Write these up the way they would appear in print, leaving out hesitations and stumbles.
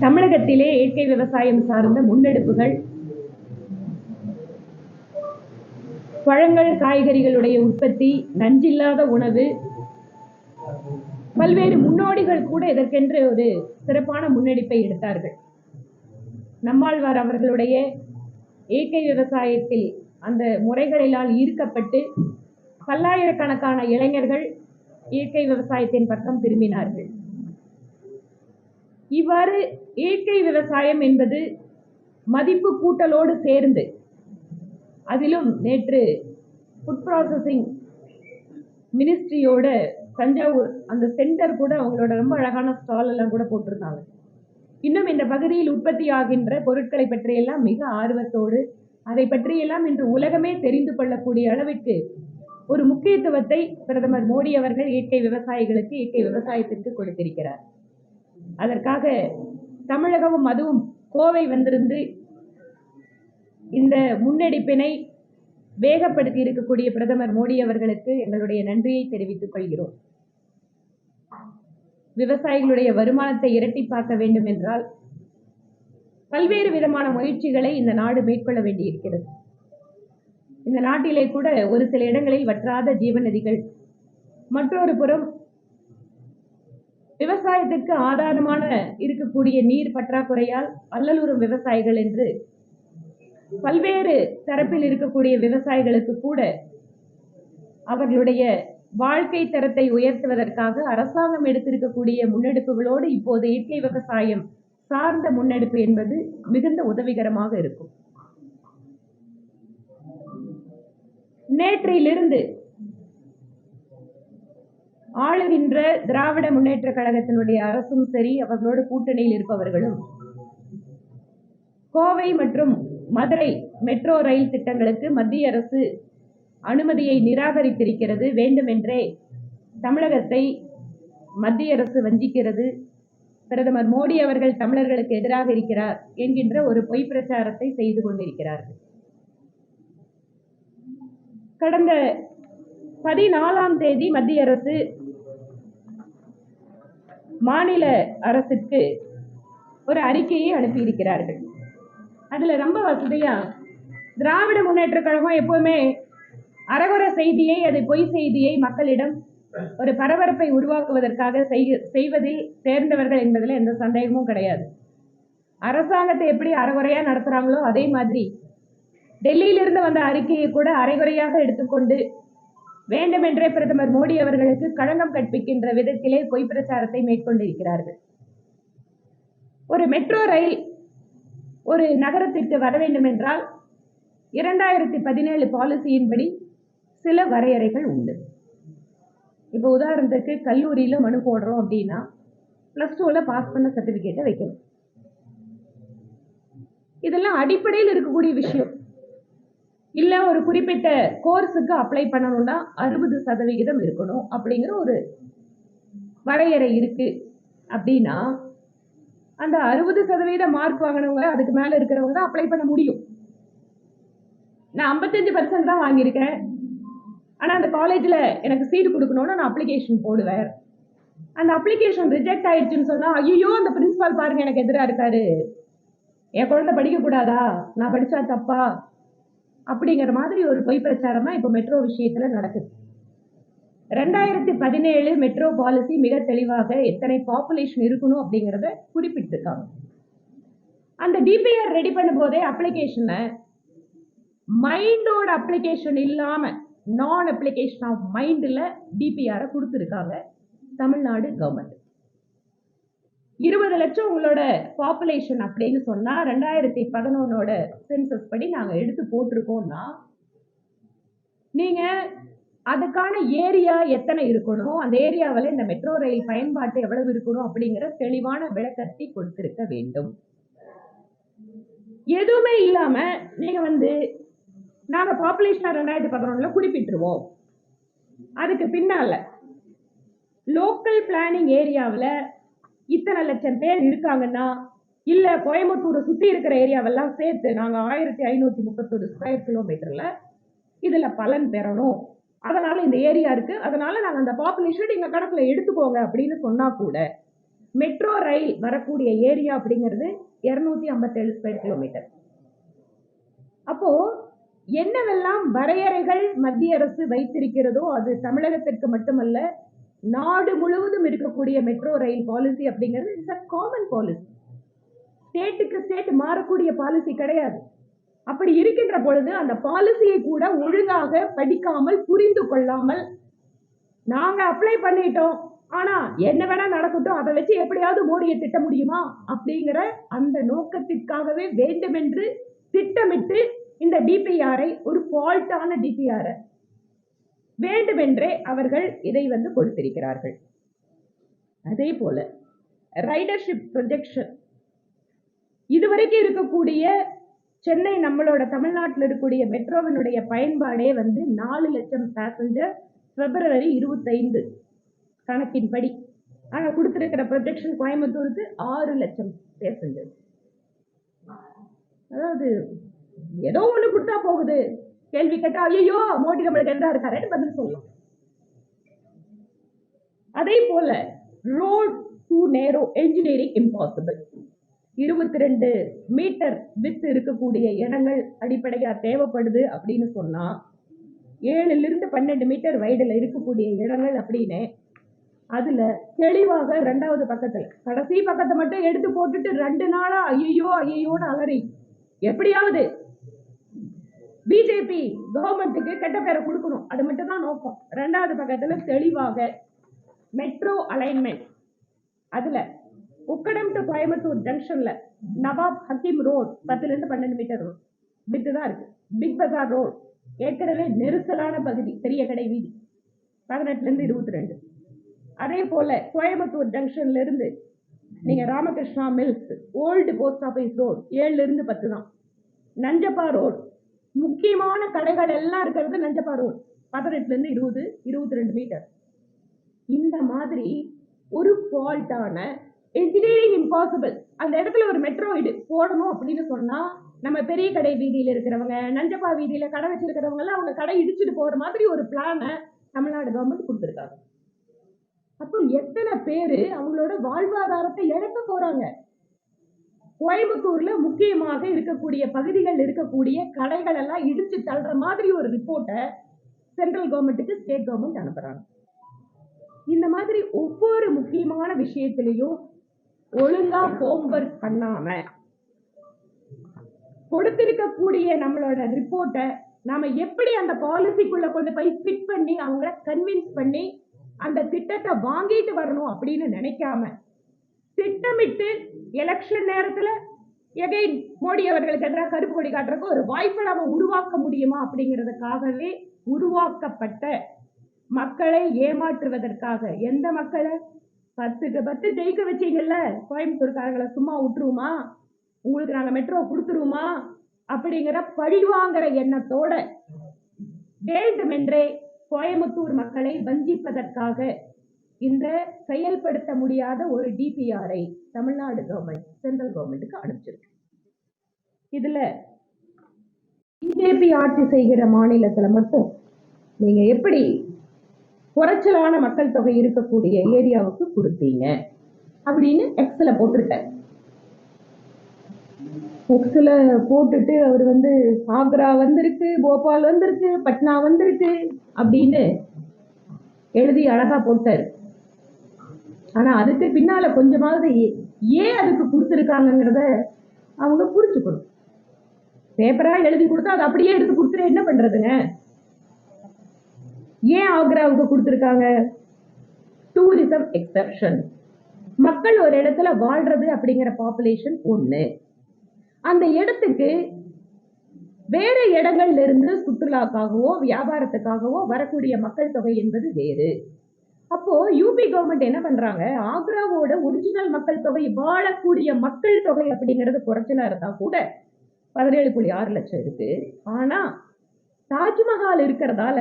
தமிழகத்திலே இயற்கை விவசாயம் சார்ந்த முன்னெடுப்புகள், பழங்கள் காய்கறிகளுடைய உற்பத்தி, நஞ்சில்லாத உணவு, பல்வேறு முன்னோடிகள் கூட இதற்கென்று ஒரு சிறப்பான முன்னெடுப்பை எடுத்தார்கள். நம்மாழ்வார் அவர்களுடைய இயற்கை விவசாயத்தில் அந்த முறைகளினால் ஈர்க்கப்பட்டு பல்லாயிரக்கணக்கான இளைஞர்கள் இயற்கை விவசாயத்தின் பக்கம் திரும்பினார்கள். இவ்வாறு இயற்கை விவசாயம் என்பது மதிப்பு கூட்டலோடு சேர்ந்து, அதிலும் நேற்று ஃபுட் ப்ராசஸிங் மினிஸ்ட்ரியோட தஞ்சாவூர் அந்த சென்டர் கூட அவங்களோட ரொம்ப அழகான ஸ்டால் எல்லாம் கூட போட்டிருந்தாங்க. இன்னும் இந்த பகுதியில் உற்பத்தி ஆகின்ற பொருட்களை பற்றியெல்லாம் மிக ஆர்வத்தோடு அதை பற்றியெல்லாம் இன்று உலகமே தெரிந்து கொள்ளக்கூடிய அளவிற்கு ஒரு முக்கியத்துவத்தை பிரதமர் மோடி அவர்கள் இயற்கை விவசாயிகளுக்கு, இயற்கை விவசாயத்திற்கு கொடுத்திருக்கிறார். அதற்காக தமிழகமும் அதுவும் கோவை வந்திருந்து இந்த முன்னெடுப்பினை வேகப்படுத்தி இருக்கக்கூடிய பிரதமர் மோடி அவர்களுக்கு எங்களுடைய நன்றியை தெரிவித்துக் கொள்கிறோம். விவசாயிகளுடைய வருமானத்தை இரட்டிப்பாக்க வேண்டும் என்றால் பல்வேறு விதமான முயற்சிகளை இந்த நாடு மேற்கொள்ள வேண்டியிருக்கிறது. இந்த நாட்டிலே கூட ஒரு சில இடங்களில் வற்றாத ஜீவநதிகள், மற்றொரு புறம் விவசாயத்திற்கு ஆதாரமான இருக்கக்கூடிய நீர் பற்றாக்குறையால் அல்லலுறும் விவசாயிகள் என்று பல்வேறு தரப்பில் இருக்கக்கூடிய விவசாயிகளுக்கு கூட அவர்களுடைய வாழ்க்கை தரத்தை உயர்த்துவதற்காக அரசாங்கம் எடுத்திருக்கக்கூடிய முன்னெடுப்புகளோடு இப்போது இயற்கை விவசாயம் சார்ந்த முன்னெடுப்பு என்பது மிகுந்த உதவிகரமாக இருக்கும். நேற்றையிலிருந்து ஆளுகின்ற திராவிட முன்னேற்ற கழகத்தினுடைய அரசும் சரி, அவர்களோடு கூட்டணியில் இருப்பவர்களும் கோவை மற்றும் மதுரை மெட்ரோ ரயில் திட்டங்களுக்கு மத்திய அரசு அனுமதியை நிராகரித்திருக்கிறது, வேண்டுமென்றே தமிழகத்தை மத்திய அரசு வஞ்சிக்கிறது, பிரதமர் மோடி அவர்கள் தமிழர்களுக்கு எதிராக இருக்கிறார் என்கின்ற ஒரு பொய் பிரச்சாரத்தை செய்து கொண்டிருக்கிறார்கள். கடந்த 14ஆம் தேதி மத்திய அரசு மாநில அரசுக்கு ஒரு அறிக்கையை அனுப்பியிருக்கிறார்கள். அதுல ரொம்ப வசதியா திராவிட முன்னேற்ற கழகம் எப்பவுமே அறகுற செய்தியை, அது பொய் செய்தியை மக்களிடம் ஒரு பரபரப்பை உருவாக்குவதற்காக செய்வதில் தேர்ந்தவர்கள் என்பதில் எந்த சந்தேகமும் கிடையாது. அரசாங்கத்தை எப்படி அறகுறையா நடத்துறாங்களோ அதே மாதிரி டெல்லியிலிருந்து வந்த அறிக்கையை கூட அரைகுறையாக எடுத்துக்கொண்டு வேண்டுமென்றே பிரதமர் மோடி அவர்களுக்கு களங்கம் கற்பிக்கின்ற விதத்திலே பொய் பிரச்சாரத்தை மேற்கொண்டிருக்கிறார்கள். ஒரு மெட்ரோ ரயில் ஒரு நகரத்திற்கு வர வேண்டும் என்றால் 2017 பாலிசியின்படி சில வரையறைகள் உண்டு. இப்போ உதாரணத்துக்கு கல்லூரியில மனு போடுறோம் அப்படின்னா +2ல பாஸ் பண்ண சர்டிபிகேட்டை வைக்கணும். இதெல்லாம் அடிப்படையில் இருக்கக்கூடிய விஷயம். இல்ல ஒரு குறிப்பிட்ட கோர்ஸுக்கு அப்ளை பண்ணணும்னா 60% இருக்கணும் அப்படிங்கிற ஒரு வரையறை இருக்கு. அப்படின்னா அந்த 60% மார்க் வாங்கினவங்க, அதுக்கு மேல இருக்கிறவங்க தான் அப்ளை பண்ண முடியும். நான் 55% தான் வாங்கியிருக்கேன், ஆனா அந்த காலேஜ்ல எனக்கு சீட் கொடுக்கணும்னு நான் அப்ளிகேஷன் போடுவேன். அந்த அப்ளிகேஷன் ரிஜெக்ட் ஆயிடுச்சுன்னு சொன்னா, ஐயோ அந்த பிரின்சிபால் பாருங்க எனக்கு எதிராக இருக்காரு, என் குழந்தை படிக்க கூடாதா, நான் படிச்சா தப்பா, அப்படிங்கிற மாதிரி ஒரு பொய் பிரச்சாரம் தான் இப்ப மெட்ரோ விஷயத்துல நடக்குது. 2017 மெட்ரோ பாலிசி மிக தெளிவாக எத்தனை பாப்புலேஷன் இருக்கணும் அப்படிங்கிறத குறிப்பிட்டிருக்காங்க. அந்த டிபிஆர் ரெடி பண்ணும் போதே அப்ளிகேஷனை மைண்டோட அப்ளிகேஷன் இல்லாம நான் அப்ளிகேஷன் ஆஃப் மைண்ட்ல டிபிஆரை கொடுத்துருக்காங்க தமிழ்நாடு கவர்மெண்ட். 20 லட்சம் உங்களோட பாப்புலேஷன் அப்படின்னு சொன்னா 2011ஓட சென்சஸ் படி நாங்க எடுத்து போட்டிருக்கோம்னா நீங்க அதுக்கான ஏரியா எத்தனை இருக்கணும், அந்த ஏரியாவில் இந்த மெட்ரோ ரயில் பயன்பாட்டு எவ்வளவு இருக்கணும் அப்படிங்கிற தெளிவான விளக்கத்தை கொடுத்திருக்க வேண்டும். எதுவுமே இல்லாம நீங்க நாங்க பாப்புலேஷன் 2011ல குறிப்பிட்டுருவோம், அதுக்கு பின்னால லோக்கல் பிளானிங் ஏரியாவில் இத்தனை லட்சம் பேர் இருக்காங்கன்னா, இல்ல கோயம்புத்தூரை சுத்தி இருக்கிற ஏரியாவெல்லாம் சேர்த்து நாங்க 1531 ஸ்கொயர் கிலோமீட்டர்ல இதுல பலன் பெறணும், அதனால இந்த ஏரியா இருக்கு, அதனால நாங்க அந்த பாப்புலேஷன் எங்க கணக்குல எடுத்துக்கோங்க அப்படின்னு சொன்னா கூட மெட்ரோ ரயில் வரக்கூடிய ஏரியா அப்படிங்கிறது 257 ஸ்கொயர் கிலோமீட்டர். அப்போ என்னவெல்லாம் வரையறைகள் மத்திய அரசு வைத்திருக்கிறதோ அது தமிழகத்திற்கு மட்டுமல்ல, நாடு முழுவதும் இருக்கக்கூடிய மெட்ரோ ரயில் பாலிசி அப்படிங்கிறது இட்ஸ் அ காமன் பாலிசி. ஸ்டேட்டுக்கு ஸ்டேட் மாறக்கூடிய பாலிசி கிடையாது. அப்படி இருக்கின்ற பொழுது அந்த பாலிசியை கூட ஒழுங்காக படிக்காமல் புரிந்து கொள்ளாமல் நாங்க அப்ளை பண்ணிட்டோம், ஆனா என்ன வேணா நடக்கட்டும், அதை வச்சு எப்படியாவது மோடியை திட்ட முடியுமா அப்படிங்கிற அந்த நோக்கத்திற்காகவே வேண்டுமென்று திட்டமிட்டு இந்த டிபிஆரை, ஒரு ஃபால்ட்டான டிபிஆரை வேண்டுமென்றே அவர்கள் இதை கொடுத்திருக்கிறார்கள். அதே போல ரைடர்ஷிப் ப்ரொஜெக்ஷன், இதுவரைக்கும் இருக்கக்கூடிய சென்னை, நம்மளோட தமிழ்நாட்டில் இருக்கக்கூடிய மெட்ரோவினுடைய பயன்பாடே 4 லட்சம் பேசஞ்சர் பிப்ரவரி 25 கணக்கின்படி. ஆனால் கொடுத்திருக்கிற ப்ரொஜெக்ஷன் கோயம்புத்தூருக்கு 6 லட்சம் பேசஞ்சர். அதாவது ஏதோ ஒண்ணு கொடுத்தா போகுது, கேள்வி கேட்டா ஐயோ மோடி நம்மளுக்கு எந்த இருக்காரு பதில் சொல்லலாம். அதே போல ரோட் டு நேரோ, என்ஜினியரிங் இம்பாசிபிள். 22 மீட்டர் வித் இருக்கக்கூடிய இடங்கள் அடிப்படையா தேவைப்படுது அப்படின்னு சொன்னா 7 to 12 மீட்டர் வைடுல இருக்கக்கூடிய இடங்கள் அப்படின்னு அதுல தெளிவாக 2வது பக்கத்துல, கடைசி பக்கத்தை மட்டும் எடுத்து போட்டுட்டு 2 நாளா ஐயோன்னு அலறி எப்படியாவது பிஜேபி கவர்மெண்ட்டுக்கு கெட்ட பேரை கொடுக்கணும், அது மட்டும் தான் நோக்கம். 2வது பக்கத்துல தெளிவாக மெட்ரோ அலைன்மெண்ட், அதுல உக்கடம் டு கோயம்புத்தூர் ஜங்ஷன்ல Nawab Hakeem road 10 to 12 metre road width தான் இருக்கு. பிக் பஜார் ரோட் ஏற்கனவே நெரிசலான பகுதி, பெரிய கடை வீதி 18 to 22. அதே போல கோயம்புத்தூர் ஜங்ஷன்ல இருந்து நீங்க Ramakrishna mills, old post office road 7 to 10 தான். நஞ்சப்பா ரோட், முக்கியமான கடைகள் எல்லாம் இருக்கிறது நஞ்சப்பா ரோட் 18 to 20, 22 மீட்டர். இந்த மாதிரி ஒரு ஃபால்ட்டான என்ஜினியரிங் இம்பாசிபிள் அந்த இடத்துல ஒரு மெட்ரோ போடணும் அப்படின்னு சொன்னா, நம்ம பெரிய கடை வீதியில இருக்கிறவங்க, நஞ்சப்பா வீதியில கடை வச்சிருக்கிறவங்க எல்லாம் அவங்க கடை இடிச்சுட்டு போற மாதிரி ஒரு பிளானை தமிழ்நாடு கவர்மெண்ட் கொடுத்திருக்காங்க. அப்போ எத்தனை பேரு அவங்களோட வாழ்வாதாரத்தை இழக்க போறாங்க. கோயம்புத்தூர்ல முக்கியமாக இருக்கக்கூடிய பகுதிகள் இருக்கக்கூடிய கடைகள் எல்லாம் இடிச்சு தள்ளுற மாதிரி ஒரு ரிப்போர்ட்டை சென்ட்ரல் கவர்மெண்ட்டுக்கு ஸ்டேட் கவர்மெண்ட் அனுப்புறாங்க. இந்த மாதிரி ஒவ்வொரு முக்கியமான விஷயத்திலையும் ஒழுங்கா ஹோம்வொர்க் பண்ணாம கொடுத்திருக்கக்கூடிய நம்மளோட ரிப்போர்ட்டை நாம எப்படி அந்த பாலிசிக்குள்ள கொண்டு போய் ஃபிட் பண்ணி அவங்க கன்வின்ஸ் பண்ணி அந்த திட்டத்தை வாங்கிட்டு வரணும் அப்படின்னு நினைக்காம திட்டமிட்டு எலெக்ஷன் நேரத்துல எகைன் மோடி அவர்களுக்கு எதிராக கருப்பு கொடி காட்டுறதுக்கு ஒரு வாய்ப்பை நாம உருவாக்க முடியுமா அப்படிங்கிறதுக்காகவே உருவாக்கப்பட்ட மக்களை ஏமாற்றுவதற்காக. எந்த மக்களை 10க்கு 10 ஜெயிக்க வச்சீங்கல்ல, கோயம்புத்தூர்காரங்களை சும்மா விட்டுருவோமா, உங்களுக்கு நாங்க மெட்ரோ கொடுத்துருவோமா அப்படிங்கிற பழிவாங்கிற எண்ணத்தோட வேண்டுமென்றே கோயம்புத்தூர் மக்களை வஞ்சிப்பதற்காக இந்த செயல்படுத்த முடியாத ஒரு டிபிஆரை தமிழ்நாடு கவர்மெண்ட் சென்ட்ரல் கவர்மெண்ட்டுக்கு அனுப்பிச்சிருக்கு. இதுல பிஜேபி ஆட்சி செய்கிற மாநிலத்துல மட்டும் நீங்க எப்படி குறைச்சலான மக்கள் தொகை இருக்கக்கூடிய ஏரியாவுக்கு கொடுத்தீங்க அப்படின்னு எக்ஸ்ல போட்டிருக்காரு. எக்ஸ்ல போட்டுட்டு அவர் ஆக்ரா வந்திருக்கு, போபால் வந்திருக்கு, பட்னா வந்திருக்கு அப்படின்னு எழுதி அழகா போட்டாரு. ஆனா அதுக்கு பின்னால கொஞ்சமாவது ஏன் அதுக்கு கொடுத்துருக்காங்கிறத அவங்க புரிஞ்சுக்கணும். பேப்பரா எழுதி கொடுத்தா அதை அப்படியே எடுத்து கொடுத்துட்டு என்ன பண்றதுங்க? ஏன் ஆக்ராவுக்கு கொடுத்துருக்காங்க? Tourism exception. மக்கள் ஒரு இடத்துல வாழ்றது அப்படிங்கிற பாப்புலேஷன் ஒண்ணு, அந்த இடத்துக்கு வேற இடங்கள்ல இருந்து சுற்றுலாக்காகவோ வியாபாரத்துக்காகவோ வரக்கூடிய மக்கள் தொகை என்பது வேறு. அப்போ யூபி கவர்மெண்ட் என்ன பண்றாங்க, ஆக்ராவோட ஒரிஜினல் மக்கள் தொகை, வாழக்கூடிய மக்கள் தொகை அப்படிங்கிறது குறைச்சலா இருந்தா கூட 17.6 லட்சம் இருக்கு. ஆனா தாஜ்மஹால் இருக்கிறதால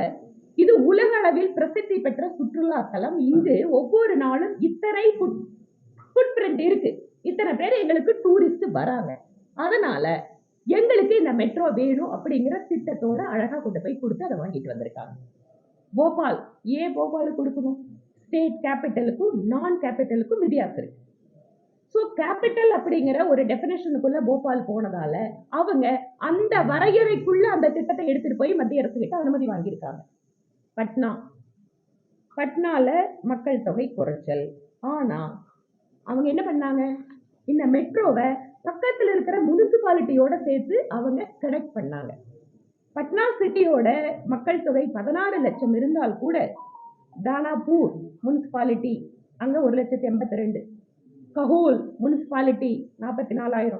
இது உலக அளவில் பிரசித்தி பெற்ற சுற்றுலா தலம். இங்கு ஒவ்வொரு நாளும் இத்தனை ஃபுட் பிரிண்ட் இருக்கு, இத்தனை பேர் எங்களுக்கு டூரிஸ்ட் வராங்க, அதனால எங்களுக்கு இந்த மெட்ரோ வேணும் அப்படிங்கிற திட்டத்தோட அழகா கொண்டு போய் கொடுத்து அதை வாங்கிட்டு வந்திருக்காங்க. போபால், ஏன் போபாலுக்கு கொடுக்கணும்? ஸ்டேட் கேபிட்டலுக்கும் நான் கேபிட்டலுக்கும் வித்தியாசம் இருக்கு. ஸோ கேபிட்டல் அப்படிங்கிற ஒரு டெபினேஷனுக்குள்ள போபால் போனதால அவங்க அந்த வரையறைக்குள்ள அந்த திட்டத்தை எடுத்துட்டு போய் மத்திய அரசு கிட்ட அனுமதி வாங்கியிருக்காங்க. பட்னால மக்கள் தொகை குறைச்சல். ஆனா அவங்க என்ன பண்ணாங்க, இந்த மெட்ரோவை பக்கத்துல இருக்கிற முனிசிபாலிட்டியோட சேர்த்து அவங்க கனெக்ட் பண்ணாங்க. பட்னா சிட்டியோட மக்கள் தொகை 16 லட்சம் இருந்தால் கூட தானாபூர் முனிசிபாலிட்டி அங்க 1,82,000, Khagaul municipality 44,000,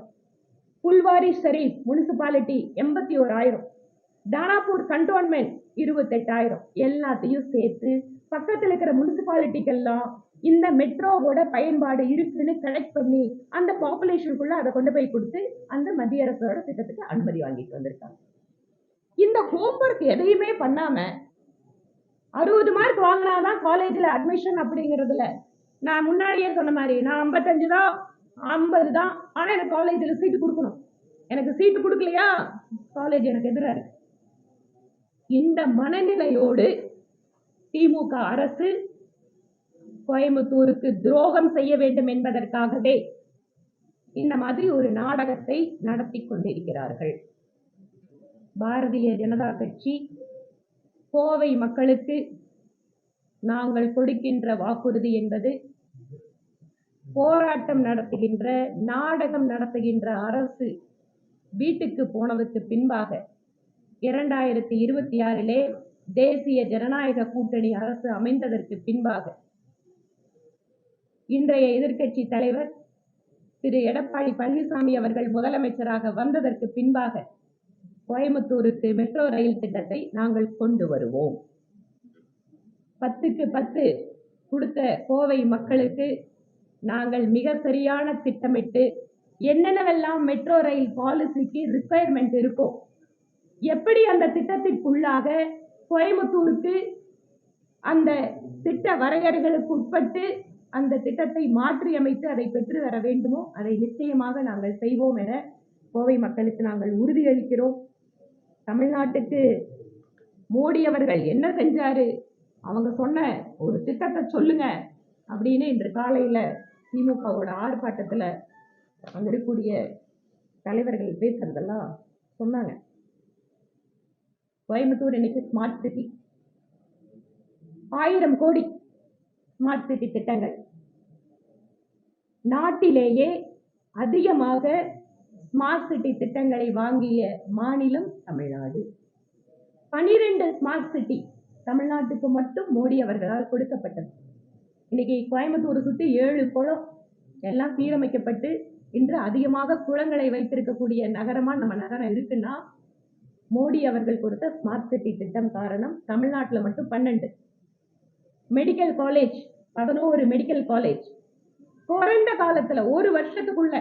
Phulwari Sharif municipality 81,000, Danapur cantonment 28,000. எல்லாத்தையும் சேர்த்து பக்கத்தில் இருக்கிற முனிசிபாலிட்டிக்கெல்லாம் இந்த மெட்ரோவோட பயன்பாடு இருக்குன்னு கனெக்ட் பண்ணி அந்த பாப்புலேஷனுக்குள்ள அதை கொண்டு போய் கொடுத்து அந்த மத்திய அரசோட திட்டத்துக்கு அனுமதி வாங்கிட்டு வந்திருக்காங்க. இந்த ஹோம்ஒர்க் எதையுமே பண்ணாம 60 மார்க் வாங்கினாதான் காலேஜ்ல அட்மிஷன் அப்படிங்கிறதுல நான் முன்னாடியே சொன்ன மாதிரி நான் 55 தான் 50 தான், ஆனா எனக்கு காலேஜில் சீட்டு கொடுக்கணும், எனக்கு சீட்டு கொடுக்கலையா காலேஜ் எனக்கு எதிராக இருக்கு. இந்த மனநிலையோடு திமுக அரசு கோயம்புத்தூருக்கு துரோகம் செய்ய வேண்டும் என்பதற்காகவே இந்த மாதிரி ஒரு நாடகத்தை நடத்தி கொண்டிருக்கிறார்கள். பாரதிய ஜனதா கட்சி கோவை மக்களுக்கு நாங்கள் கொடுக்கின்ற வாக்குறுதி என்பது போராட்டம் நடத்துகின்ற நாடகம் நடத்துகின்ற அரசு வீட்டுக்கு போனதுக்கு பின்பாக 2026 தேசிய ஜனநாயக கூட்டணி அரசு அமைந்ததற்கு பின்பாக இன்றைய எதிர்க்கட்சி தலைவர் திரு எடப்பாடி பழனிசாமி அவர்கள் முதலமைச்சராக வந்ததற்கு பின்பாக கோயம்புத்தூருக்கு மெட்ரோ ரயில் திட்டத்தை நாங்கள் கொண்டு வருவோம். 10க்கு 10 கொடுத்த கோவை மக்களுக்கு நாங்கள் மிக சரியான திட்டமிட்டு என்னென்னவெல்லாம் மெட்ரோ ரயில் பாலிசிக்கு ரிக்குவயர்மெண்ட் இருக்கோ, எப்படி அந்த திட்டத்திற்குள்ளாக கோயம்புத்தூருக்கு அந்த திட்ட வரையறைகளுக்கு உட்பட்டு அந்த திட்டத்தை மாற்றி அமைத்து அதை பெற்று வர வேண்டுமோ அதை நிச்சயமாக நாங்கள் செய்வோம் என கோவை மக்களுக்கு நாங்கள் உறுதியளிக்கிறோம். தமிழ்நாட்டுக்கு மோடி அவர்கள் என்ன செஞ்சாரு, அவங்க சொன்ன ஒரு திட்டத்தை சொல்லுங்க அப்படின்னு இன்று காலையில திமுகவோட ஆர்ப்பாட்டத்தில் அங்க இருக்கக்கூடிய தலைவர்கள் பேசுறதெல்லாம் சொன்னாங்க. கோயம்புத்தூர் இன்னைக்கு ஸ்மார்ட் சிட்டி, 1000 கோடி ஸ்மார்ட் சிட்டி திட்டங்கள். நாட்டிலேயே அதிகமாக ஸ்மார்ட் சிட்டி திட்டங்களை வாங்கிய மாநிலம் தமிழ்நாடு. 12 ஸ்மார்ட் சிட்டி தமிழ்நாட்டுக்கு மட்டும் மோடி அவர்களால் கொடுக்கப்பட்டது. இன்னைக்கு கோயம்புத்தூர் சுற்றி 7 குளம் எல்லாம் சீரமைக்கப்பட்டு இன்று அதிகமாக குளங்களை வைத்திருக்கக்கூடிய நகரமா நம்ம நகரம் இருக்குன்னா மோடி அவர்கள் கொடுத்த ஸ்மார்ட் சிட்டி திட்டம் காரணம். தமிழ்நாட்டில் மட்டும் 12 மெடிக்கல் காலேஜ், 11 மெடிக்கல் காலேஜ் குறைந்த காலத்துல ஒரு வருஷத்துக்குள்ள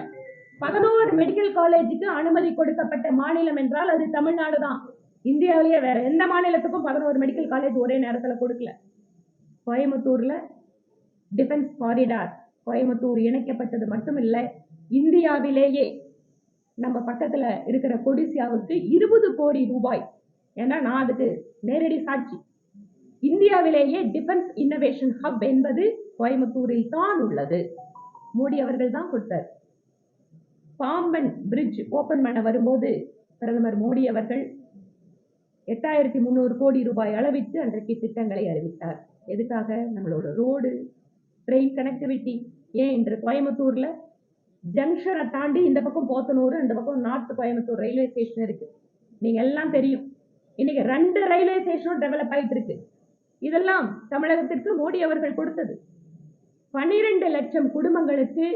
11 மெடிக்கல் காலேஜுக்கு அனுமதி கொடுக்கப்பட்ட மாநிலம் என்றால் அது தமிழ்நாடு தான். இந்தியாவிலேயே வேற எந்த மாநிலத்துக்கும் 11 மெடிக்கல் காலேஜ் ஒரே நேரத்துல கொடுக்கல. கோயம்புத்தூர்ல டிஃபென்ஸ் காரிடார் கோயம்புத்தூர் இணைக்கப்பட்டது மட்டும் இல்ல, இந்தியாவிலேயே நம்ம பக்கத்துல இருக்கிற கொடிசியாவுக்கு 20 கோடி ரூபாய், ஏன்னா நான் அதுக்கு நேரடி சாட்சி. இந்தியாவிலேயே டிஃபென்ஸ் இன்னோவேஷன் ஹப் என்பது கோயம்புத்தூரில் தான் உள்ளது. மோடி அவர்கள் தான் கொடுத்தார். பாம்பன் பிரிட்ஜ் ஓபன் பண்ண வரும்போது பிரதமர் மோடி அவர்கள் 8300 கோடி ரூபாய் அளவிற்கு அன்றைக்கு திட்டங்களை அறிவித்தார். எதுக்காக? நம்மளோட ரோடு, ட்ரெயின் கனெக்டிவிட்டி. ஏன் இன்று கோயம்புத்தூர்ல ஜங்ஷனை தாண்டி இந்த பக்கம் போத்தனூர், இந்த பக்கம் நார்த் கோயம்புத்தூர் ரயில்வே ஸ்டேஷன் இருக்கு. நீங்க எல்லாம் தெரியும், இன்னைக்கு 2 ரயில்வே ஸ்டேஷனும் டெவலப் ஆயிட்டு இருக்கு. இதெல்லாம் தமிழகத்திற்கு மோடி அவர்கள் கொடுத்தது. 12 லட்சம் குடும்பங்களுக்கு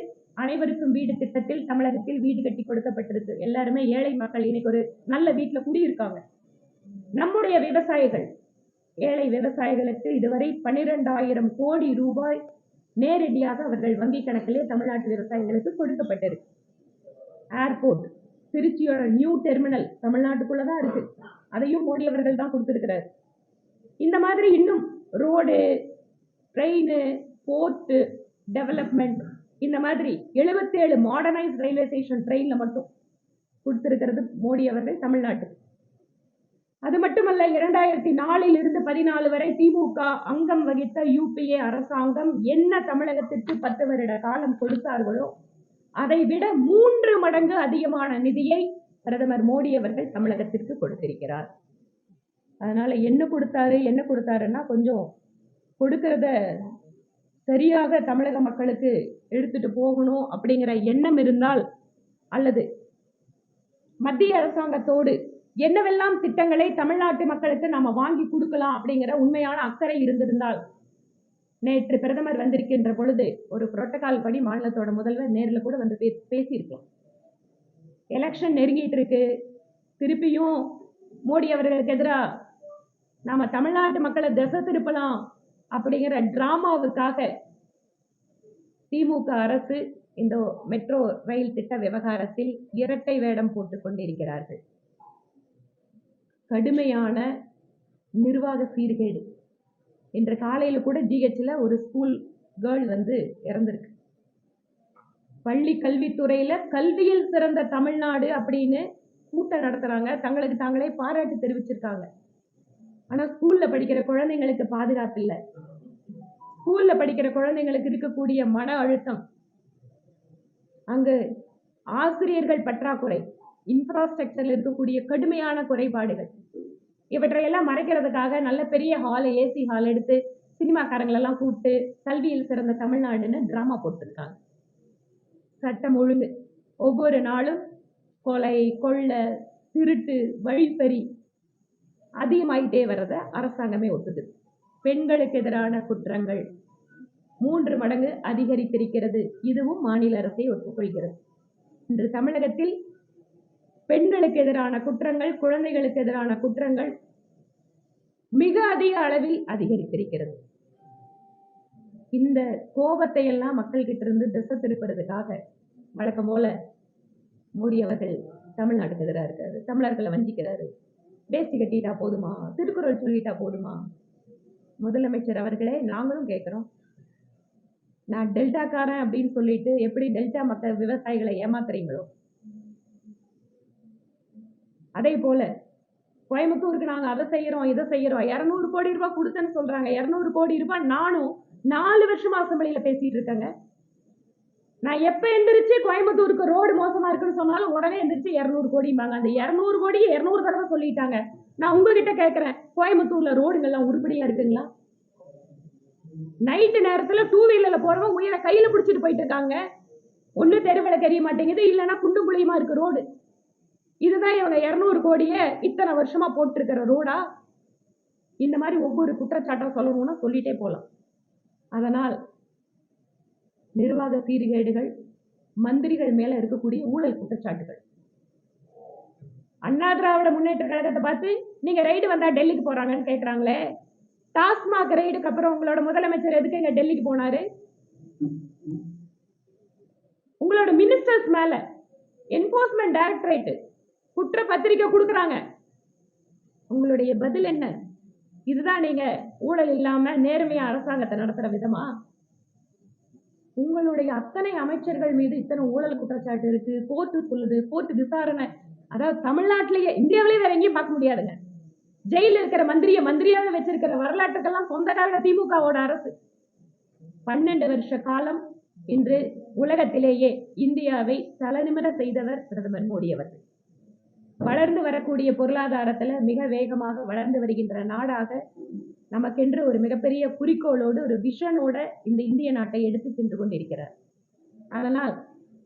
அனைவருக்கும் வீடு திட்டத்தில் தமிழகத்தில் வீடு கட்டி கொடுக்கப்பட்டிருக்கு. எல்லாருமே ஏழை மக்கள் இன்னைக்கு ஒரு நல்ல வீட்டுல குடியிருக்காங்க. நம்முடைய விவசாயிகள், ஏழை விவசாயிகளுக்கு இதுவரை 12,000 கோடி ரூபாய் நேரடியாக அவர்கள் வங்கி கணக்கிலே தமிழ்நாட்டு விவசாயிகளுக்கு கொடுக்கப்பட்டிருக்கு. ஏர்போர்ட், திருச்சியோட நியூ டெர்மினல் தமிழ்நாட்டுக்குள்ளதான் இருக்கு, அதையும் மோடி அவர்கள் தான் கொடுத்திருக்கிறார். இந்த மாதிரி இன்னும் ரோடு, ட்ரெயின், போர்ட் டெவலப்மெண்ட், இந்த மாதிரி 77 மாடர்னைஸ் ரயில்வே ஸ்டேஷன் ட்ரெயின்ல மட்டும் கொடுத்திருக்கிறது மோடி அவர்கள் தமிழ்நாட்டுக்கு. அது மட்டுமல்ல, 2004 இருந்து 14 வரை திமுக அங்கம் வகித்த யூபிஏ அரசாங்கம் என்ன தமிழகத்திற்கு 10 வருட காலம் கொடுத்தார்களோ அதை விட 3 மடங்கு அதிகமான நிதியை பிரதமர் மோடி அவர்கள் தமிழகத்திற்கு கொடுத்திருக்கிறார். அதனால என்ன கொடுத்தாருன்னா கொஞ்சம் கொடுக்கறத சரியாக தமிழக மக்களுக்கு எடுத்துட்டு போகணும் அப்படிங்கிற எண்ணம் இருந்தால், அல்லது மத்திய அரசாங்கத்தோடு என்னவெல்லாம் திட்டங்களை தமிழ்நாட்டு மக்களுக்கு நாம வாங்கி கொடுக்கலாம் அப்படிங்கிற உண்மையான அக்கறை இருந்திருந்தால், நேற்று பிரதமர் வந்திருக்கின்ற பொழுது ஒரு புரோட்டோகால் படி மாநிலத்தோட முதல்வர் நேரில் கூட வந்து பேசியிருக்கலாம். எலெக்ஷன் நெருங்கிட்டு இருக்கு, திருப்பியும் மோடி அவர்களுக்கு எதிராக நாம தமிழ்நாட்டு மக்களை திசை திருப்பலாம் அப்படிங்கிற டிராமாவுக்காக திமுக அரசு இந்த மெட்ரோ ரயில் திட்ட விவகாரத்தில் இரட்டை வேடம் போட்டுக் கொண்டிருக்கிறார்கள். கடுமையான நிர்வாக சீர்கேடு. இன்று காலையில் கூட ஜிஹெச்ல ஒரு ஸ்கூல் கேர்ள் வந்து இறந்திருக்கு. பள்ளி கல்வித்துறையில கல்வியில் சிறந்த தமிழ்நாடு அப்படின்னு கூட்டம் நடத்துறாங்க, தங்களுக்கு தாங்களே பாராட்டு தெரிவிச்சிருக்காங்க. ஆனா ஸ்கூல்ல படிக்கிற குழந்தைங்களுக்கு பாதுகாப்பு இல்லை. ஸ்கூல்ல படிக்கிற குழந்தைங்களுக்கு இருக்கக்கூடிய மன அழுத்தம், அங்கு ஆசிரியர்கள் பற்றாக்குறை, இன்ஃப்ராஸ்ட்ரக்சர்ல இருக்கக்கூடிய கடுமையான குறைபாடுகள், இவற்றையெல்லாம் மறைக்கிறதுக்காக நல்ல பெரிய ஹால், ஏசி ஹால் எடுத்து சினிமாக்காரங்களெல்லாம் கூப்பிட்டு கல்வியில் சிறந்த தமிழ்நாடுன்னு டிராமா போட்டிருக்காங்க. சட்டம் ஒழுங்கு ஒவ்வொரு நாளும் கொலை, கொள்ளை, திருட்டு, வழிப்பறி அதிகமாயிட்டே வர்றத அரசாங்கமே ஒத்துக்குது. பெண்களுக்கு எதிரான குற்றங்கள் 3 மடங்கு அதிகரித்திருக்கிறது. இதுவும் மாநில அரசை ஒத்துக்கொள்கிறது. இன்று தமிழகத்தில் பெண்களுக்கு எதிரான குற்றங்கள், குழந்தைகளுக்கு எதிரான குற்றங்கள் மிக அதிக அளவில் அதிகரித்திருக்கிறது. இந்த கோபத்தை எல்லாம் மக்கள் கிட்ட இருந்து திசை திருப்புறதுக்காக வழக்கம் போல மோடி அவர்கள் தமிழ்நாட்டுக்கு எதிராக இருக்காரு, தமிழர்களை வஞ்சிக்கிறாரு. வேஷ்டி கட்டிட்டா போதுமா, திருக்குறள் சொல்லிட்டா போதுமா? முதலமைச்சர் அவர்களே, நாங்களும் கேட்கிறோம், நான் டெல்டாக்காரன் அப்படின்னு சொல்லிட்டு எப்படி டெல்டா மக்கள் விவசாயிகளை ஏமாத்துறீங்களோ, அதே போல கோயம்புத்தூருக்கு நாங்க அதை செய்யறோம் இதை செய்யறோம், 200 கோடி ரூபாய் கொடுத்தேன்னு சொல்றாங்க. 200 கோடி ரூபாய் நானும் 4 வருஷமா அசம்பிளியில பேசிட்டு இருக்கேங்க. நான் எப்ப எந்திரிச்சு கோயம்புத்தூருக்கு ரோடு மோசமா இருக்குன்னு சொன்னாலும் உடனே எந்திரிச்சு 200 கோடிம்பாங்க. அந்த 200 கோடியை 200 தடவை சொல்லிட்டாங்க. நான் உங்ககிட்ட கேட்கிறேன், கோயம்புத்தூர்ல ரோடுங்கள்லாம் உருப்படியா இருக்குங்களா? நைட்டு நேரத்துல 2 வீலர்ல போறவங்க உயிரை கையில பிடிச்சிட்டு போயிட்டு இருக்காங்க. ஒண்ணு தெருவில் தெரிய மாட்டேங்குது, இல்லைன்னா குண்டும் குழியுமா இருக்கு ரோடு. இதுதான் இவங்க 200 கோடியை இத்தனை வருஷமா போட்டிருக்கிற ரோடா? இந்த மாதிரி ஒவ்வொரு குற்றச்சாட்டை சொல்லணும்னா சொல்லிட்டே போலாம். அதனால் நிர்வாக சீர்கேடுகள், மந்திரிகள் மேல இருக்கக்கூடிய ஊழல் குற்றச்சாட்டுகள். அண்ணா திராவிட முன்னேற்ற கழகத்தை பார்த்து நீங்க ரைடு வந்தா டெல்லிக்கு போறாங்கன்னு கேட்கறாங்களே, டாஸ்மாக் ரைடுக்கு அப்புறம் உங்களோட முதலமைச்சர் எதுக்கு இங்க டெல்லிக்கு போனாரு? உங்களோட மினிஸ்டர்ஸ் மேல என்போர்ஸ்மெண்ட் டைரக்டரேட் குற்ற பத்திரிக்கை கொடுக்கறாங்க. உங்களுடைய பதில் என்ன? இதுதான் நீங்க ஊழல் இல்லாம நேர்மையா அரசாங்கத்தை நடத்துற விதமா? உங்களுடைய அத்தனை அமைச்சர்கள் மீது இத்தனை ஊழல் குற்றச்சாட்டு இருக்கு, கோர்ட்டு சொல்லுது, கோர்ட்டு விசாரணை. அதாவது தமிழ்நாட்டிலேயே, இந்தியாவிலேயே வேற எங்கேயும் பார்க்க முடியாதுங்க. ஜெயில இருக்கிற மந்திரியாக வச்சிருக்கிற வரலாற்றுக்கெல்லாம் சொந்தக்கார திமுகவோட அரசு. 12 வருஷ காலம் இன்று உலகத்திலேயே இந்தியாவை தலைநிமிர செய்தவர் பிரதமர் மோடி அவர்கள். வளர்ந்து வரக்கூடிய பொருளாதாரத்துல மிக வேகமாக வளர்ந்து வருகின்ற நாடாக நமக்கென்று ஒரு மிகப்பெரிய குறிக்கோளோடு, ஒரு விஷனோட இந்த இந்திய நாட்டை எடுத்து சென்று கொண்டிருக்கிறார். அதனால்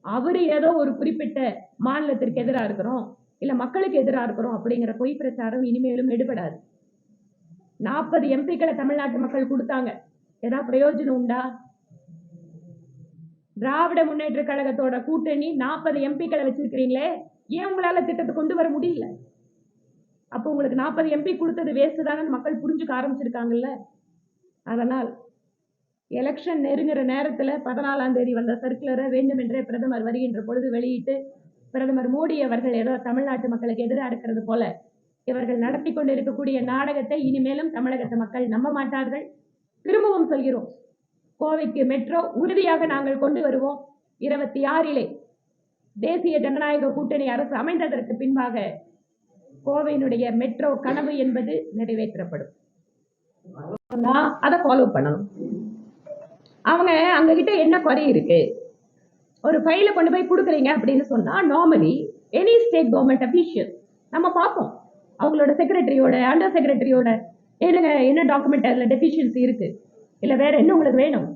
அவரு ஏதோ ஒரு குறிப்பிட்ட மாநிலத்திற்கு எதிராக இருக்கிறோம், இல்ல மக்களுக்கு எதிராக இருக்கிறோம் அப்படிங்கிற பொய் பிரச்சாரம் இனிமேலும் எடுபடாது. 40 எம்பிக்களை தமிழ்நாட்டு மக்கள் கொடுத்தாங்க, ஏதாவது பிரயோஜனம் உண்டா? திராவிட முன்னேற்ற கழகத்தோட கூட்டணி 40 எம்பிக்களை வச்சிருக்கிறீங்களே, ஏன் உங்களால திட்டத்தை கொண்டு வர முடியல? அப்போ உங்களுக்கு 40 எம்பி கொடுத்தது வேஸ்ட் தானே மக்கள் புரிஞ்சுக்க ஆரம்பிச்சிருக்காங்கல்ல. அதனால் எலெக்ஷன் நெருங்குற நேரத்துல 14ஆம் தேதி வந்த சர்க்குலரை வேண்டுமென்றே பிரதமர் வருகின்ற பொழுது வெளியிட்டு, பிரதமர் மோடி அவர்கள் ஏதோ தமிழ்நாட்டு மக்களுக்கு எதிராக இருக்கிறது போல இவர்கள் நடத்தி கொண்டு இருக்கக்கூடிய நாடகத்தை இனிமேலும் தமிழகத்து மக்கள் நம்ப மாட்டார்கள். திரும்பவும் சொல்கிறோம், கோவைக்கு மெட்ரோ உறுதியாக நாங்கள் கொண்டு வருவோம். 26 தேசிய ஜனநாயக கூட்டணி அரசு அமைந்ததற்கு பின்பாக கோவையினுடைய மெட்ரோ கனவு என்பது நிறைவேற்றப்படும். அதை ஃபாலோ பண்ணணும். அவங்க அங்க கிட்ட என்ன குறை இருக்கு? ஒரு ஃபைலை கொண்டு போய் கொடுக்குறீங்க அப்படின்னு சொன்னா normally any state government official நம்ம பார்ப்போம் அவங்களோட செக்ரட்டரியோட அண்டர் செக்ரட்டரியோட என்ன டாக்குமெண்ட் அதில் டெஃபிஷியன்சி இருக்கு இல்லை வேற என்ன உங்களுக்கு வேணும்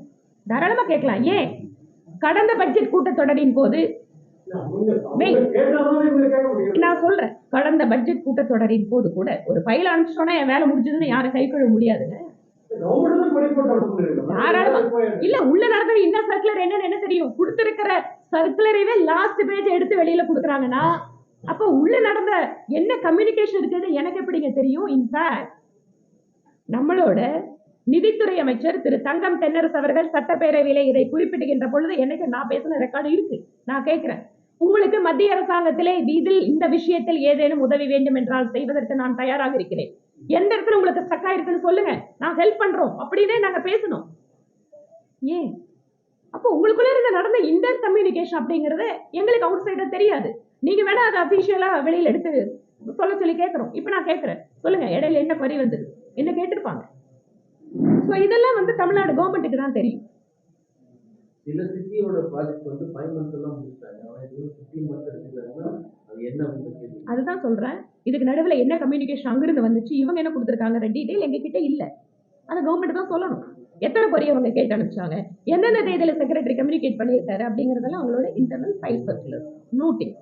தாராளமாக கேட்கலாம். ஏன் கடந்த பட்ஜெட் கூட்டத்தொடரின் போது நான் சொல்றேன், கடந்த பட்ஜெட் கூட்டத்தொடரின் போது கூட ஒரு ஃபைல் அனுப்பிச்சோன்னா என் வேலை முடிஞ்சதுன்னு யாரும் கை கழுவ முடியாதுங்க. இல்ல உள்ள நடந்த இந்த சர்க்குலர் என்னன்னு என்ன தெரியும்? கொடுத்திருக்கிற சர்க்குலரைவே லாஸ்ட் பேஜ் எடுத்து வெளியில கொடுக்குறாங்கன்னா அப்ப உள்ள நடந்த என்ன கம்யூனிகேஷன் இருக்குன்னு எனக்கு எப்படிங்க தெரியும்? இன்ஃபேக்ட் நம்மளோட நிதித்துறை அமைச்சர் திரு தங்கம் தென்னரசு அவர்கள் சட்டப்பேரவையில இதை குறிப்பிடுகின்ற பொழுது எனக்கு நான் பேசின ரெக்கார்டு இருக்கு. நான் கேட்கிறேன், உங்களுக்கு மத்திய அரசாங்கத்திலே இதில் இந்த விஷயத்தில் ஏதேனும் உதவி வேண்டும் என்றால் செய்வதற்கு நான் தயாராக இருக்கிறேன். எந்த இடத்துல உங்களுக்கு ஸ்டக்கா இருக்குன்னு சொல்லுங்க, நான் ஹெல்ப் பண்றோம் அப்படின்னே நாங்க பேசணும். ஏன் அப்போ உங்களுக்குள்ள இருந்த நடந்த இன்டர் கம்யூனிகேஷன் அப்படிங்கறது எங்களுக்கு அவுட் சைடர் தெரியாது. நீங்க வேணா அதை அபிஷியலா வெளியில எடுத்து சொல்ல சொல்லி கேட்கிறோம். இப்ப நான் கேட்கிறேன், சொல்லுங்க இடையில என்ன குறை வந்தது என்ன கேட்டிருப்பாங்க. இதெல்லாம் வந்து தமிழ்நாடு கவர்மெண்ட்டுக்கு தான் தெரியும். சில சிட்டியோட ப்ராஜெக்ட் வந்து 5 months எல்லாம் முடிச்சிட்டாங்க. ஆனா இது 15 months எடுத்துட்டாங்கன்னா அது என்ன அப்படின்னு அதுதான் சொல்றேன். இதுக்கு நடுவில் என்ன கம்யூனிகேஷன் அங்கிருந்து வந்துச்சு, இவங்க என்ன கொடுத்துருக்காங்க டீடைல் எங்க கிட்ட இல்ல. அதை கவர்மெண்ட் தான் சொல்லணும். எத்தனை பொரிய அவங்க கேட்டு அனுப்பிச்சாங்க, எந்தெந்த தேதியில செக்ரட்டரி கம்யூனிகேட் பண்ணியிருக்காரு அப்படிங்கறதெல்லாம் அவங்களோட இன்டர்னல் ஃபைல் சர்க்குலர் நோட்டிங்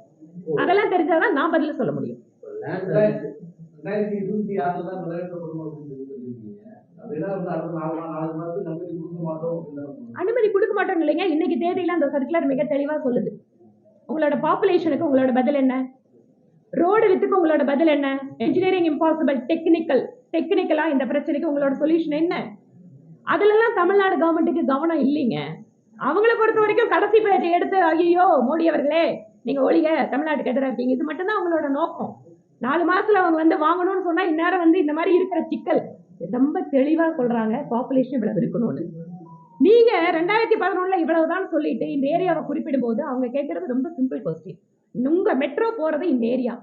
அதெல்லாம் தெரிஞ்சாதான் நான் பதில சொல்ல முடியும். அனுமதி கொடுக்க மாட்டோம் இல்லைங்க. இன்னைக்கு தேதியில அந்த சர்க்குலர் மிக தெளிவா சொல்லுது. உங்களோட பாப்புலேஷனுக்கு உங்களோட பதில் என்ன, ரோடு வித்துக்கு உங்களோட பதில் என்ன, இன்ஜினியரிங் இம்பாசிபிள் டெக்னிக்கலா இந்த பிரச்சனைக்கு உங்களோட சொல்யூஷன் என்ன. அதுல எல்லாம் தமிழ்நாடு கவர்மெண்ட்டுக்கு கவனம் இல்லைங்க. அவங்களை பொறுத்த வரைக்கும் கடைசி பேஜை எடுத்து ஐயோ மோடி அவர்களே நீங்க ஒழிக தமிழ்நாட்டுக்கு எதிராக இருக்கீங்க, இது மட்டும்தான் அவங்களோட நோக்கம். 4 மாசத்துல அவங்க வந்து வாங்கணும்னு சொன்னா இந்நேரம் வந்து இந்த மாதிரி இருக்கிற சிக்கல் ரொம்ப தெளிவா சொல்றாங்க. பாப்புலேஷன் இவ்வளவு இருக்கணும்னு. நீங்க 2011 இவ்வளவுதான் சொல்லிட்டு இந்த ஏரியாவை குறிப்பிடும் போது அவங்க கேட்கறது ரொம்ப சிம்பிள் கொஸ்டின், உங்க மெட்ரோ போறது இந்த ஏரியா,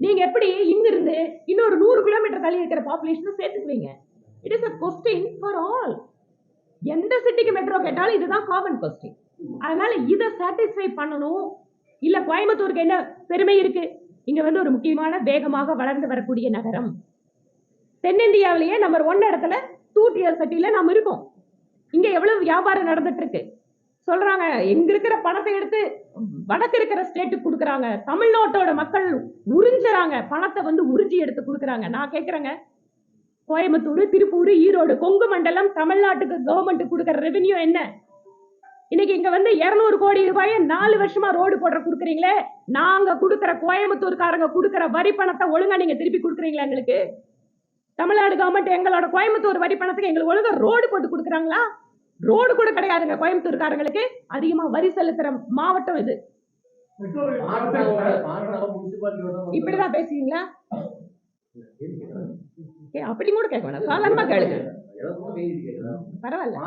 நீங்க எப்படி இங்கிருந்து இன்னொரு 100 கிலோமீட்டர் தள்ளி இருக்கிற பாப்புலேஷன் சேர்த்துக்குவீங்க? It is a question for all. எந்த சிட்டிக்கு மெட்ரோ கேட்டாலும் இதுதான் காமன் கொஸ்டின். அதனால இதை சாட்டிஸ்ஃபை பண்ணணும். இல்ல கோயம்புத்தூருக்கு என்ன பெருமை இருக்கு, இங்க வந்து ஒரு முக்கியமான வேகமாக வளர்ந்து வரக்கூடிய நகரம், தென்னிந்தியாவிலேயே நம்பர் 1 இடத்துல 2 tier சிட்டில நாம இருக்கோம். இங்க எவ்வளவு வியாபாரம் நடந்துட்டு இருக்கு சொல்றாங்க. எங்க இருக்கிற பணத்தை எடுத்து வடக்கு இருக்கிற ஸ்டேட்டுக்கு கொடுக்குறாங்க. தமிழ்நாட்டோட மக்கள் உறிஞ்சுறாங்க, பணத்தை வந்து உறிஞ்சி எடுத்து கொடுக்குறாங்க. நான் கேட்கிறேங்க, கோயம்புத்தூர், திருப்பூர், ஈரோடு, கொங்கு மண்டலம் தமிழ்நாட்டுக்கு கவர்மெண்ட் கொடுக்கிற ரெவென்யூ என்ன? இன்னைக்கு இங்க வந்து 200 கோடி ரூபாயை 4 வருஷமா ரோடு போடுற கொடுக்குறீங்களே, நாங்க கொடுக்கிற கோயம்புத்தூர்காரங்க கொடுக்கிற வரி பணத்தை ஒழுங்கா நீங்க திருப்பி கொடுக்குறீங்களா? எங்களுக்கு தமிழ்நாடு கவர்மெண்ட் எங்களோட கோயம்புத்தூர் வரி பணத்துக்கு எங்களுக்கு ஒழுங்கா ரோடு போட்டு கொடுக்குறாங்களா? ரோடு கூட கிடையாதுங்க. கோயம்புத்தூர்காரங்களுக்கு அதிகமா வரி செலுத்துற மாவட்டம் இது. இப்படிதான் பேசுவீங்களா? அப்படி கூட கேட்க வேணாம், சாதாரணமா கேளுங்க, பரவாயில்ல.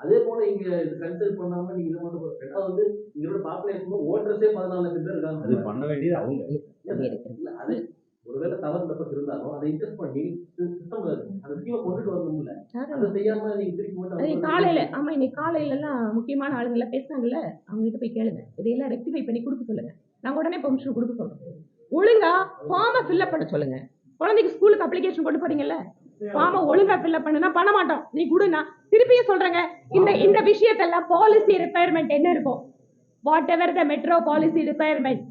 அதே போல இங்க கன்சிடர் பண்ணாம நீங்க இதை மட்டும் ரெண்டாவது வந்து இங்களோட பாப்புலேஷன் ஓட்டர்ஸே 14 லட்சம் பேர் இருக்காங்க. அது பண்ண வேண்டியது அவங்க. அது ஒருவேளை தவறு தப்பு இருந்தாலும் அதை இன்ட்ரெஸ்ட் பண்ணி சிஸ்டம் அந்த ஸ்கீமை கொண்டுட்டு வரணும்ல, அதை செய்யாம நீங்க திருப்பி மட்டும் காலையில ஆமா இன்னைக்கு காலையில எல்லாம் முக்கியமான ஆளுங்களை பேசினாங்கல்ல, அவங்க கிட்ட போய் கேளுங்க, இதையெல்லாம் ரெக்டிஃபை பண்ணி கொடுக்க சொல்லுங்க. நாங்க உடனே பெர்மிஷன் கொடுக்க சொல்றோம். ஒழுங்கா ஃபார்மை ஃபில்அப் பண்ண சொல்லுங்க. குழந்தைக்கு ஸ்கூலுக்கு அப்ளிகேஷன் கொண்டு போறீங்கல்ல, ஃபார்மை ஒழுங்கா ஃபில்அப் பண்ணுனா பண்ண மாட்டோம். நீ கூட நான் திருப்பியும் சொல்றேங்க, இந்த விஷயத்தெல்லாம் பாலிசி ரிக்வயர்மெண்ட் என்ன இருக்கும், what ever the metro policy requirement,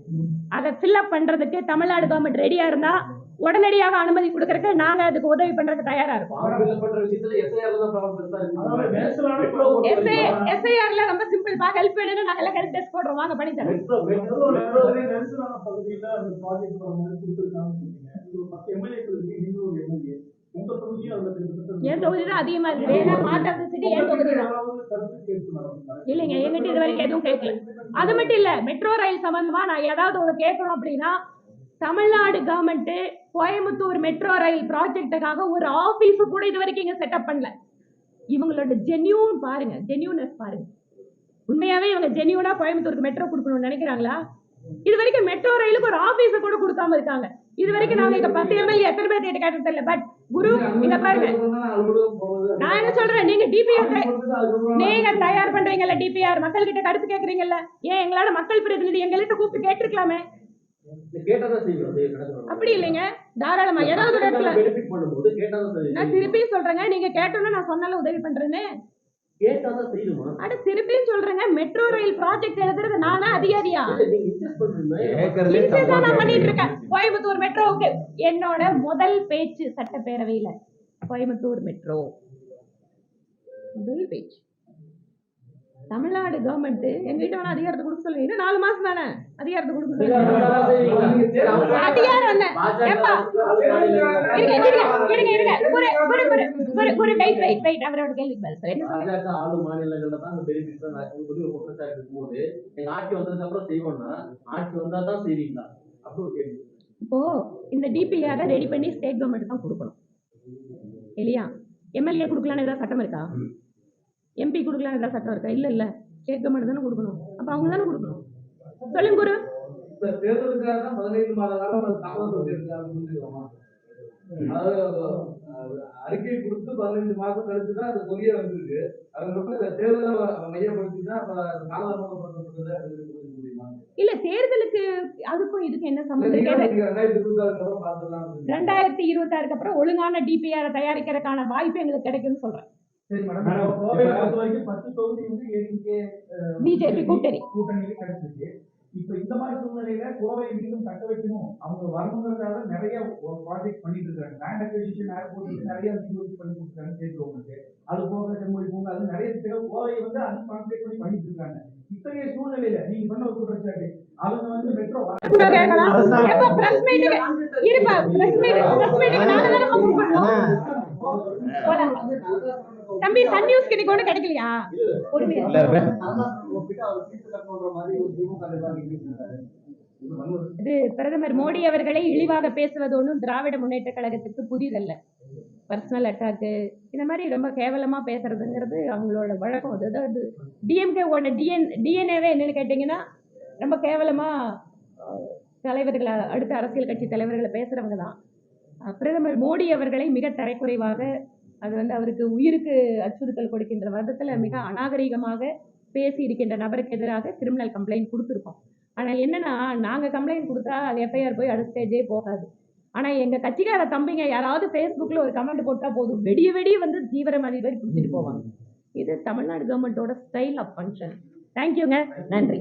அதை ஃபில்அப் பண்றதுக்கு தமிழ்நாடு கவர்மெண்ட் ரெடியா இருந்தா உடனடியாக அனுமதி கொடுக்கறதுக்கு நாங்க அதுக்கு உதவி பண்றதுக்கு தயாரா இருக்கோம். எஸ்ஐஆர்ல ரொம்ப சிம்பிள் பா, ஹெல்ப் வேணும்னா நாங்க எல்லாம் ஹெல்ப் டெஸ்க் போடுறோம், வாங்க பண்ணி தரோம். என் தொகுதி தான் அதிகமா இருக்கு. என் தொகுதி தான் இல்லைங்க, எங்கிட்ட இது வரைக்கும் எதுவும் கேட்கல. அது மட்டும் இல்ல, மெட்ரோ ரயில் சம்பந்தமா நான் ஏதாவது ஒரு கேட்கணும் அப்படின்னா Tamil Nadu government Coimbatore metro rail ப்ராஜெக்டுக்காக ஒரு ஆபீஸ் கூட இது வரைக்கும் இங்க செட்டப் பண்ணல. இவங்களோட ஜென்யூன் பாருங்க, ஜென்யூனஸ் பாருங்க. உண்மையாவே இவங்க ஜென்யூனா கோயம்புத்தூருக்கு மெட்ரோ கொடுக்கணும்னு நினைக்கிறாங்களா? இது வரைக்கும் மெட்ரோ ரயிலுக்கு ஒரு ஆபீஸ் கூட கொடுக்காம இருக்காங்க. இது வரைக்கும் நாங்க இங்க 10 எம்எல்ஏ எத்தனை பேர் கேட்டது தெரியல. பட் குரு இங்க பாருங்க, நான் என்ன சொல்றேன், நீங்க டிபிஆர் நீங்க தயார் பண்றீங்கல்ல, டிபிஆர் மக்கள் கிட்ட கருத்து கேக்குறீங்கல்ல, ஏன் எங்களால மக்கள் பிரதிநிதி எங்கள்கிட்ட கூப்பிட்டு கேட்டிருக்கலாமே? அப்படி இல்லைங்க, தாராளமா ஏதாவது ஒரு இடத்துல நான் திருப்பியும் சொல்றேங்க, நீங்க கேட்டோம்னா நான் சொன்னாலும் உதவி பண்றேன்னு. அட திருப்பியும் சொல்றேங்க, மெட்ரோ ரயில் ப்ராஜெக்ட் எழுதுறது நானா அதிகாரியா? நான் பண்ணிட்டு இருக்கேன். கோயம்புத்தூர் மெட்ரோவுக்கு என்னோட முதல் பேச்சு சட்டப்பேரவையில, கோயம்புத்தூர் மெட்ரோ முதல் பேச்சு. தமிழ்நாடு கவர்மெண்ட் எங்கிட்ட வேணா அதிகாரத்தை கொடுக்க சொல்லுங்க. இன்னும் 4 மாசம் தானே அதிகாரத்தை கொடுக்க சொல்லுங்க. அதிகாரம் என்ன? அவரோட கேள்வி ஆளு மாநிலங்கள்ல தான் அந்த பெனிஃபிட்ஸ் ஒரு குற்றச்சாட்டு இருக்கும்போது எங்க ஆட்சி வந்ததுக்கு அப்புறம் செய்வோம்னா ஆட்சி வந்தா தான் செய்வீங்களா? அப்படி ஒரு கேள்வி. இப்போ இந்த டிபிஆரை ரெடி பண்ணி ஸ்டேட் கவர்மெண்ட் தான் கொடுக்கணும் இல்லையா? எம்எல்ஏ கொடுக்கலான்னு ஏதாவது சட்டம் இருக்கா? எம்பி கொடுக்கலாம் ஏதாவது சட்டம் இருக்கா? இல்ல இல்ல, ஸ்டேட் கவர்மெண்ட் தானே கொடுக்கணும். அப்ப அவங்க தானே கொடுக்கணும். சொல்லுங்க குரு. தேர்தலுக்காக தான் 15 மாத காலம் தாமதம். அறிக்கை கொடுத்து 15 மாதம் கழிச்சு தான் அது கொரிய வந்திருக்கு. அது தேர்தலை மையப்படுத்தி தான் காலதாமதப்படுத்தப்பட்டது. இல்ல, தேர்தலுக்கு அதுக்கும் இதுக்கு என்ன சம்பந்தம்? 2026 அப்புறம் ஒழுங்கான டிபிஆர் தயாரிக்கிறதுக்கான வாய்ப்பு எங்களுக்கு கிடைக்கும்னு சொல்றேன். பிஜேபி கூட்டணி கிடைச்சிருக்கு. இப்ப இந்த மாதிரி சூழ்நிலையில கோவை மீண்டும் தக்க வைக்கணும், அவங்க வரணுங்கிறதுக்காக நிறைய ப்ராஜெக்ட் பண்ணிட்டு இருக்காங்க. லேண்ட் அக்விசிஷன், ஏர்போர்ட் நிறைய பண்ணி கொடுத்துருக்காங்க ஸ்டேட் கவர்மெண்ட். அது போக செம்மொழி பூங்கா, அது நிறைய திட்டங்கள் கோவையை வந்து கான்சென்ட்ரேட் பண்ணி பண்ணிட்டு இருக்காங்க. இத்தகைய சூழ்நிலையில நீங்க பண்ண ஒரு குற்றச்சாட்டு அவங்க வந்து மெட்ரோ தம்பி சன் நியூஸ்க்கு இன்னைக்கு ஒண்ணு கிடைக்கலையா? இது பிரதமர் மோடி அவர்களை இழிவாக பேசுவது ஒன்றும் திராவிட முன்னேற்ற கழகத்துக்கு புதிதல்ல. பர்சனல் அட்டாக்கு இந்த மாதிரி ரொம்ப கேவலமா பேசுறதுங்கிறது அவங்களோட வழக்கம். அதாவது டிஎம்கேவோட டிஎன்ஏவே என்னன்னு கேட்டீங்கன்னா ரொம்ப கேவலமா தலைவர்களை, அடுத்த அரசியல் கட்சி தலைவர்களை பேசுறவங்க தான். பிரதமர் மோடி அவர்களை மிக தரைக்குறைவாக, அது வந்து அவருக்கு உயிருக்கு அச்சுறுத்தல் கொடுக்கின்ற விதத்துல மிக அநாகரிகமாக பேசி இருக்கின்ற நபருக்கு எதிராக கிரிமினல் கம்ப்ளைண்ட் கொடுத்துருக்கோம். ஆனால் என்னன்னா, நாங்க கம்ப்ளைண்ட் கொடுத்தா அது எஃப்ஐஆர் போய் அடுத்த ஸ்டேஜே போகாது. ஆனா எங்க கட்சிக்கார தம்பிங்க யாராவது ஃபேஸ்புக்ல ஒரு கமெண்ட் போட்டா போதும், வெடிய வந்து தீவிரவாதி மாதிரி பிடிச்சிட்டு போவாங்க. இது தமிழ்நாடு கவர்மெண்டோட ஸ்டைல் ஆஃப் ஃபங்க்ஷன். தேங்க்யூங்க, நன்றி.